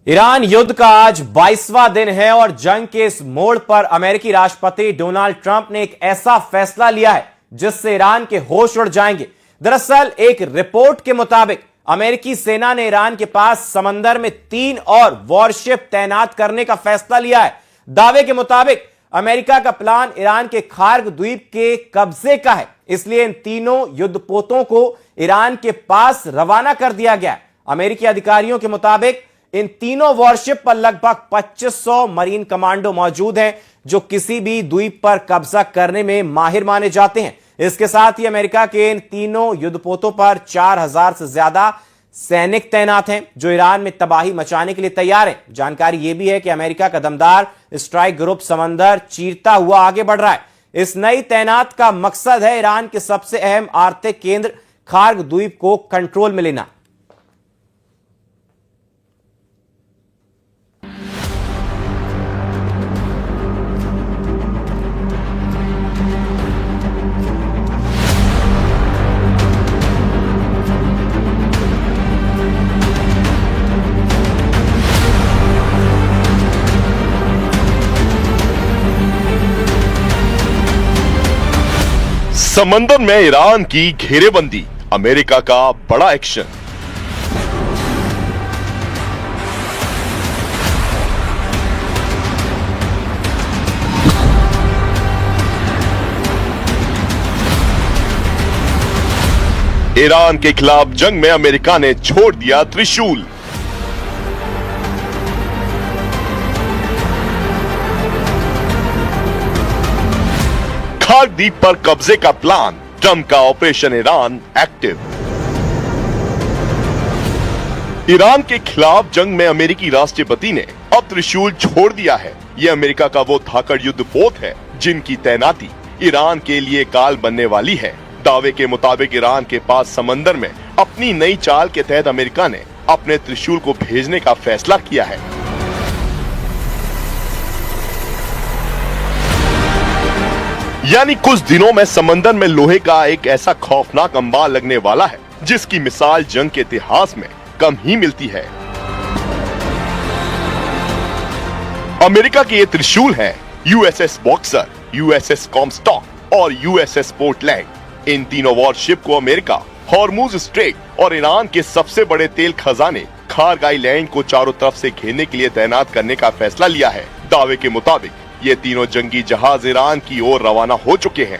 Iran युद्ध का आज 22वां दिन है और जंग के इस मोड़ पर अमेरिकी राष्ट्रपति डोनाल्ड ट्रंप ने एक ऐसा फैसला लिया है जिससे ईरान के होश उड़ जाएंगे। दरअसल एक रिपोर्ट के मुताबिक अमेरिकी सेना ने ईरान के पास समंदर में 3 और वॉरशिप तैनात करने का फैसला लिया है। दावे के मुताबिक अमेरिका का प्लान ईरान के खार्ग द्वीप के कब्जे का है, इसलिए इन तीनों युद्धपोतों को ईरान के पास रवाना कर दिया गया है। अमेरिकी अधिकारियों के मुताबिक इन तीनों वॉरशिप पर लगभग 2500 मरीन कमांडो मौजूद हैं जो किसी भी द्वीप पर कब्जा करने में माहिर माने जाते हैं। इसके साथ ही अमेरिका के इन तीनों युद्धपोतों पर 4000 से ज्यादा सैनिक तैनात हैं जो ईरान में तबाही मचाने के लिए तैयार हैं। जानकारी यह भी है कि अमेरिका का दमदार स्ट्राइक ग्रुप समंदर चीरता हुआ आगे बढ़ रहा है। इस नई तैनात का मकसद है ईरान के सबसे अहम आर्थिक केंद्र खार्ग द्वीप को कंट्रोल में लेना। समंदर में ईरान की घेरेबंदी, अमेरिका का बड़ा एक्शन। ईरान के खिलाफ जंग में अमेरिका ने छोड़ दिया त्रिशूल। खार्ग द्वीप पर कब्जे का प्लान, ट्रंप का ऑपरेशन ईरान एक्टिव। ईरान के खिलाफ जंग में अमेरिकी राष्ट्रपति ने अब त्रिशूल छोड़ दिया है। यह अमेरिका का वो धाकड़ युद्धपोत है जिनकी तैनाती ईरान के लिए काल बनने वाली है। दावे के मुताबिक ईरान के पास समंदर में अपनी नई चाल के तहत अमेरिका ने अपने त्रिशूल को भेजने का फैसला किया है। यानी कुछ दिनों में समंदर में लोहे का एक ऐसा खौफनाक अंबार लगने वाला है जिसकी मिसाल जंग के इतिहास में कम ही मिलती है। अमेरिका के ये त्रिशूल है यूएसएस बॉक्सर, यूएसएस कॉमस्टॉक और यूएसएस पोर्टलैंड। इन तीनों वॉरशिप को अमेरिका हॉर्मुज स्ट्रेट और ईरान के सबसे बड़े तेल खजाने खार्ग आइलैंड को चारों तरफ से घेरने के लिए तैनात करने का फैसला लिया है। दावे के मुताबिक ये तीनों जंगी जहाज ईरान की ओर रवाना हो चुके हैं।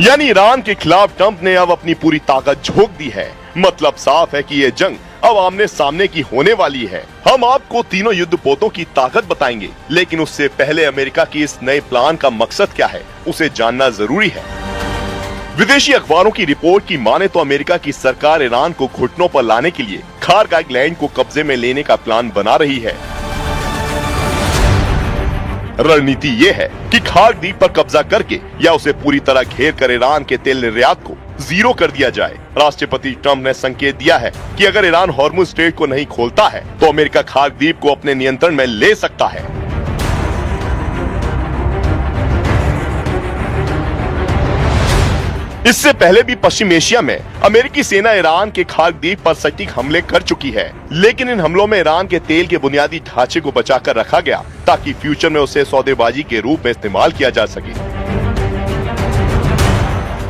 यानी ईरान के खिलाफ ट्रंप ने अब अपनी पूरी ताकत झोंक दी है। मतलब साफ है कि ये जंग अब आमने सामने की होने वाली है। हम आपको तीनों युद्धपोतों की ताकत बताएंगे, लेकिन उससे पहले अमेरिका की इस नए प्लान का मकसद क्या है उसे जानना जरूरी है। विदेशी अखबारों की रिपोर्ट की माने तो अमेरिका की सरकार ईरान को घुटनों पर लाने के लिए खार्ग आइलैंड को कब्जे में लेने का प्लान बना रही है। रणनीति ये है कि खार्ग द्वीप पर कब्जा करके या उसे पूरी तरह घेर कर ईरान के तेल निर्यात को जीरो कर दिया जाए। राष्ट्रपति ट्रंप ने संकेत दिया है कि अगर ईरान हॉर्मुज स्ट्रेट को नहीं खोलता है तो अमेरिका खार्ग द्वीप को अपने नियंत्रण में ले सकता है। इससे पहले भी पश्चिम एशिया में अमेरिकी सेना ईरान के खार्ग द्वीप पर सटीक हमले कर चुकी है, लेकिन इन हमलों में ईरान के तेल के बुनियादी ढांचे को बचाकर रखा गया ताकि फ्यूचर में उसे सौदेबाजी के रूप में इस्तेमाल किया जा सके।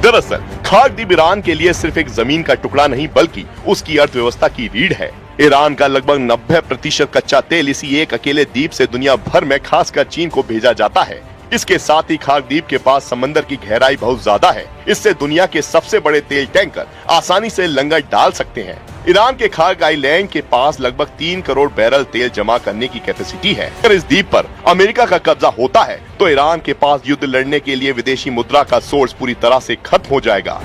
दरअसल खार्ग द्वीप ईरान के लिए सिर्फ एक जमीन का टुकड़ा नहीं बल्कि उसकी अर्थव्यवस्था की रीढ़ है। ईरान का लगभग 90% कच्चा तेल इसी एक अकेले द्वीप से दुनिया भर में खासकर चीन को भेजा जाता है। इसके साथ ही खार्ग द्वीप के पास समंदर की गहराई बहुत ज्यादा है। इससे दुनिया के सबसे बड़े तेल टैंकर आसानी से लंगर डाल सकते हैं। ईरान के खार्ग आइलैंड के पास लगभग 3 करोड़ बैरल तेल जमा करने की कैपेसिटी है। अगर इस द्वीप पर अमेरिका का कब्जा होता है तो ईरान के पास युद्ध लड़ने के लिए विदेशी मुद्रा का सोर्स पूरी तरह से खत्म हो जाएगा।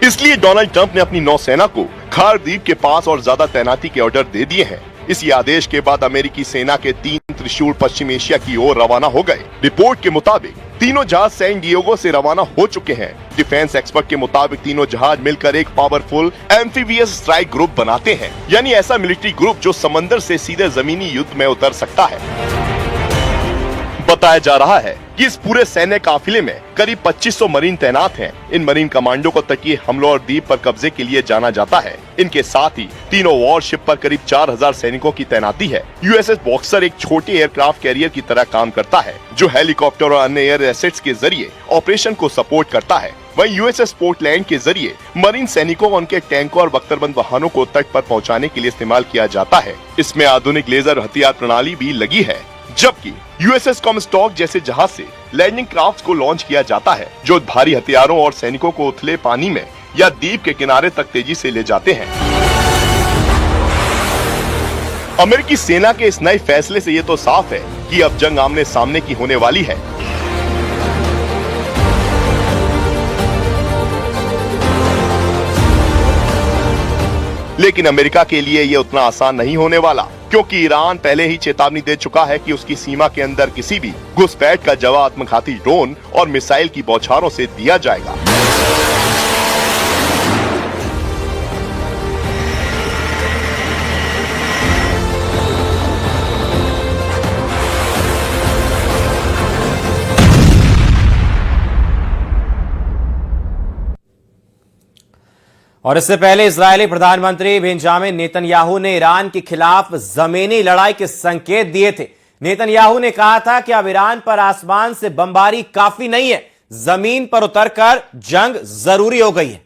इसलिए डोनाल्ड ट्रंप ने अपनी नौसेना को खार्ग द्वीप के पास और ज्यादा तैनाती के ऑर्डर दे दिए हैं। इसी आदेश के बाद अमेरिकी सेना के 3 त्रिशूल पश्चिम एशिया की ओर रवाना हो गए। रिपोर्ट के मुताबिक तीनों जहाज सैन डिएगो से रवाना हो चुके हैं। डिफेंस एक्सपर्ट के मुताबिक तीनों जहाज मिलकर एक पावरफुल एम्फीबियस स्ट्राइक ग्रुप बनाते हैं, यानी ऐसा मिलिट्री ग्रुप जो समंदर से सीधे जमीनी युद्ध में उतर सकता है। बताया जा रहा है कि इस पूरे सैन्य काफिले में करीब 2500 मरीन तैनात हैं। इन मरीन कमांडो को तटीय हमलों और द्वीप पर कब्जे के लिए जाना जाता है। इनके साथ ही तीनों वॉरशिप पर करीब 4000 सैनिकों की तैनाती है। यूएसएस बॉक्सर एक छोटे एयरक्राफ्ट कैरियर की तरह काम करता है, जो हेलीकॉप्टर और अन्य एयर एसेट्स के जरिए ऑपरेशन को सपोर्ट करता है। वहीं यूएसएस पोर्टलैंड के जरिए मरीन सैनिकों और उनके टैंकों और बख्तरबंद वाहनों को तट पर पहुंचाने के लिए इस्तेमाल किया जाता है। इसमें आधुनिक लेजर हथियार प्रणाली भी लगी है, जबकि यूएसएस कॉमस्टॉक जैसे जहाज से लैंडिंग क्राफ्ट को लॉन्च किया जाता है, जो भारी हथियारों और सैनिकों को उथले पानी में या द्वीप के किनारे तक तेजी से ले जाते हैं। अमेरिकी सेना के इस नए फैसले से ये तो साफ है कि अब जंग आमने सामने की होने वाली है। लेकिन अमेरिका के लिए ये उतना आसान नहीं होने वाला, क्योंकि ईरान पहले ही चेतावनी दे चुका है कि उसकी सीमा के अंदर किसी भी घुसपैठ का जवाब आत्मघाती ड्रोन और मिसाइल की बौछारों से दिया जाएगा। और इससे पहले इजरायली प्रधानमंत्री बेंजामिन नेतन्याहू ने ईरान के खिलाफ जमीनी लड़ाई के संकेत दिए थे। नेतन्याहू ने कहा था कि अब ईरान पर आसमान से बमबारी काफी नहीं है, जमीन पर उतरकर जंग जरूरी हो गई है।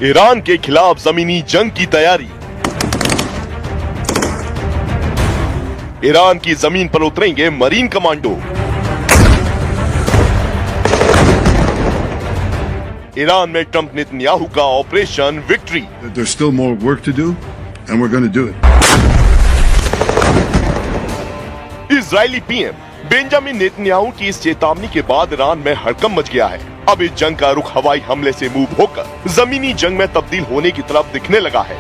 ईरान के खिलाफ जमीनी जंग की तैयारी। ईरान की जमीन पर उतरेंगे मरीन कमांडो। ईरान में ट्रंप नेतन्याहू का operation victory. There's still more work to do, and we're going to do it. Israeli PM Benjamin Netanyahu की इस चेतावनी के बाद ईरान में हड़कंप मच गया है। अब इस जंग का रुख हवाई हमले से मूव होकर जमीनी जंग में तब्दील होने की तरफ दिखने लगा है।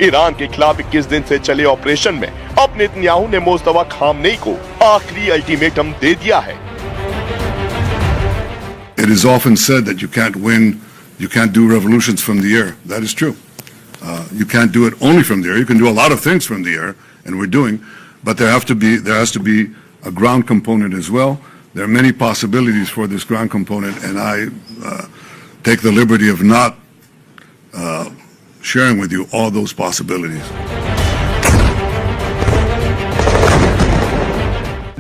ईरान के खिलाफ 21 दिन से चले ऑपरेशन में अब नेतन्याहू ने मुस्तफा खामनेई को आखिरी अल्टीमेटम दे दिया है। It is often said that you can't do revolutions from the air. That is true. You can't do it only from the air. You can do a lot of things from the air, and we're doing, but there has to be a ground component as well. There are many possibilities for this ground component, and I take the liberty of not sharing with you all those possibilities.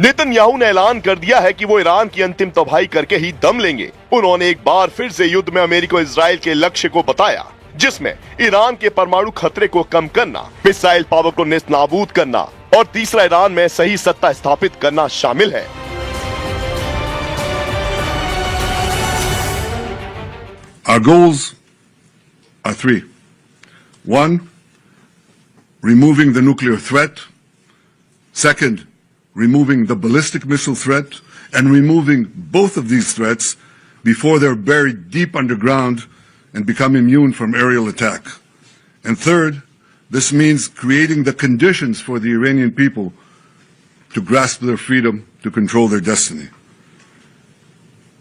Netanyahu ने ऐलान कर दिया है कि वो Iran की अंतिम तबाही करके ही दम लेंगे। उन्होंने एक बार फिर से युद्ध में अमेरिका और इजराइल के लक्ष्य को बताया, जिसमें ईरान के परमाणु खतरे को कम करना, मिसाइल पावर को नेस्तनाबूद करना और तीसरा ईरान में सही सत्ता स्थापित करना शामिल है। Our goals are three. One, removing the nuclear threat. Second, removing the ballistic missile threat, and removing both of these threats before they're buried deep underground and become immune from aerial attack. And third, this means creating the conditions for the Iranian people to grasp their freedom, to control their destiny.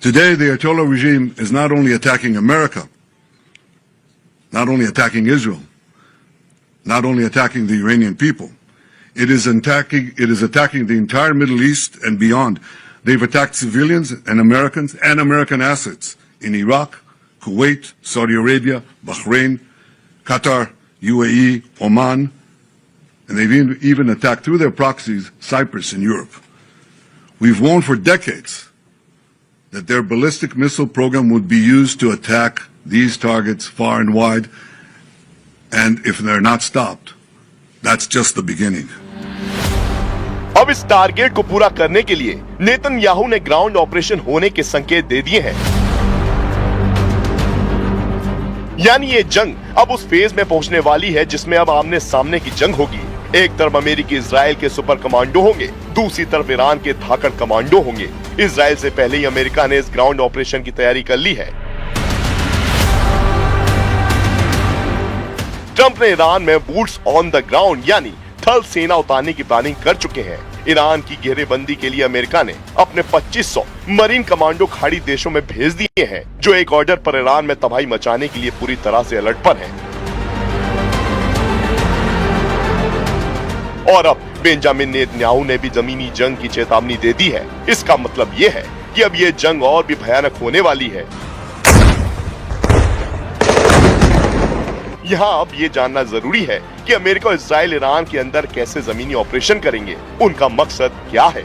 Today, the Ayatollah regime is not only attacking America, not only attacking Israel, not only attacking the Iranian people, it is attacking the entire Middle East and beyond. They've attacked civilians and American assets in Iraq, Kuwait, Saudi Arabia, Bahrain, Qatar, UAE, Oman, and they've even attacked through their proxies Cyprus and Europe. We've warned for decades that their ballistic missile program would be used to attack these targets far and wide, and if they're not stopped, that's just the beginning. अब इस target को पूरा करने के लिए Netanyahu ने ground operation होने के संकेत दे दिए हैं। यानी ये जंग अब उस फेज में पहुंचने वाली है जिसमें अब आमने सामने की जंग होगी। एक तरफ अमेरिकी इजराइल के सुपर कमांडो होंगे, दूसरी तरफ ईरान के धाकड़ कमांडो होंगे। इजराइल से पहले ही अमेरिका ने इस ग्राउंड ऑपरेशन की तैयारी कर ली है। ट्रंप ने ईरान में बूट्स ऑन द ग्राउंड यानी थल सेना उतारने की प्लानिंग कर चुके हैं। ईरान की घेरेबंदी के लिए अमेरिका ने अपने 2500 मरीन कमांडो खाड़ी देशों में भेज दिए हैं, जो एक ऑर्डर पर ईरान में तबाही मचाने के लिए पूरी तरह से अलर्ट पर हैं। और अब बेंजामिन नेतन्याहू ने भी जमीनी जंग की चेतावनी दे दी है। इसका मतलब ये है कि अब ये जंग और भी भयानक होने वाली है। यहाँ अब ये जानना जरूरी है कि अमेरिका और इजराइल ईरान के अंदर कैसे जमीनी ऑपरेशन करेंगे, उनका मकसद क्या है।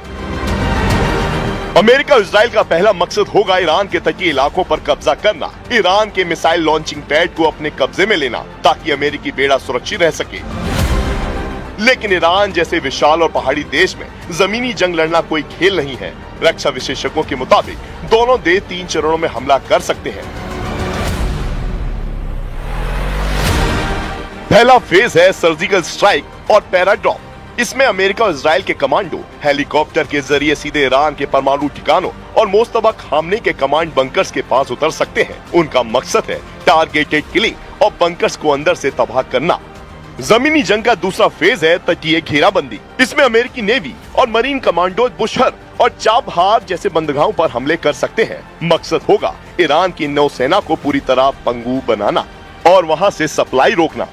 अमेरिका और इजराइल का पहला मकसद होगा ईरान के तटीय इलाकों पर कब्जा करना, ईरान के मिसाइल लॉन्चिंग पैड को अपने कब्जे में लेना, ताकि अमेरिकी बेड़ा सुरक्षित रह सके। लेकिन ईरान जैसे विशाल और पहाड़ी देश में जमीनी जंग लड़ना कोई खेल नहीं है। रक्षा विशेषज्ञों के मुताबिक दोनों देश 3 चरणों में हमला कर सकते हैं। पहला फेज है सर्जिकल स्ट्राइक और पैराड्रॉप। इसमें अमेरिका और इजराइल के कमांडो हेलीकॉप्टर के जरिए सीधे ईरान के परमाणु ठिकानों और मोस्तबा खामने के कमांड बंकर्स के पास उतर सकते हैं। उनका मकसद है टारगेटेड किलिंग और बंकर्स को अंदर से तबाह करना। जमीनी जंग का दूसरा फेज है तटीय घेराबंदी। इसमें अमेरिकी नेवी और मरीन कमांडो बुशहर और चाबहार जैसे बंदरगाहों पर हमले कर सकते हैं। मकसद होगा ईरान की नौसेना को पूरी तरह पंगु बनाना और वहां से सप्लाई रोकना।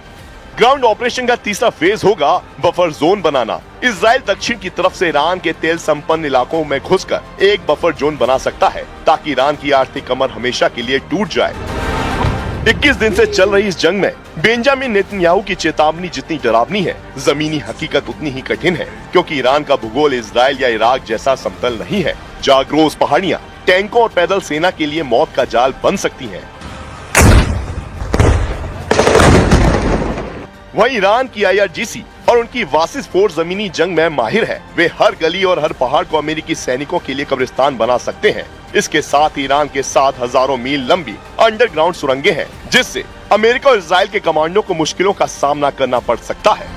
ग्राउंड ऑपरेशन का तीसरा फेज होगा बफर जोन बनाना। इजराइल दक्षिण की तरफ से ईरान के तेल संपन्न इलाकों में घुसकर एक बफर जोन बना सकता है, ताकि ईरान की आर्थिक कमर हमेशा के लिए टूट जाए। 21 दिन से चल रही इस जंग में बेंजामिन नेतन्याहू की चेतावनी जितनी डरावनी है, जमीनी हकीकत उतनी ही कठिन है, क्योंकि ईरान का भूगोल इजराइल या इराक जैसा समतल नहीं है। जाग्रोस पहाड़ियां टैंकों और पैदल सेना के लिए मौत का जाल बन सकती हैं। वहीं ईरान की IRGC और उनकी वासिस फोर्स जमीनी जंग में माहिर है। वे हर गली और हर पहाड़ को अमेरिकी सैनिकों के लिए कब्रिस्तान बना सकते हैं। इसके साथ ईरान के 7 हजारों मील लंबी अंडरग्राउंड सुरंगें हैं, जिससे अमेरिका और इजराइल के कमांडो को मुश्किलों का सामना करना पड़ सकता है।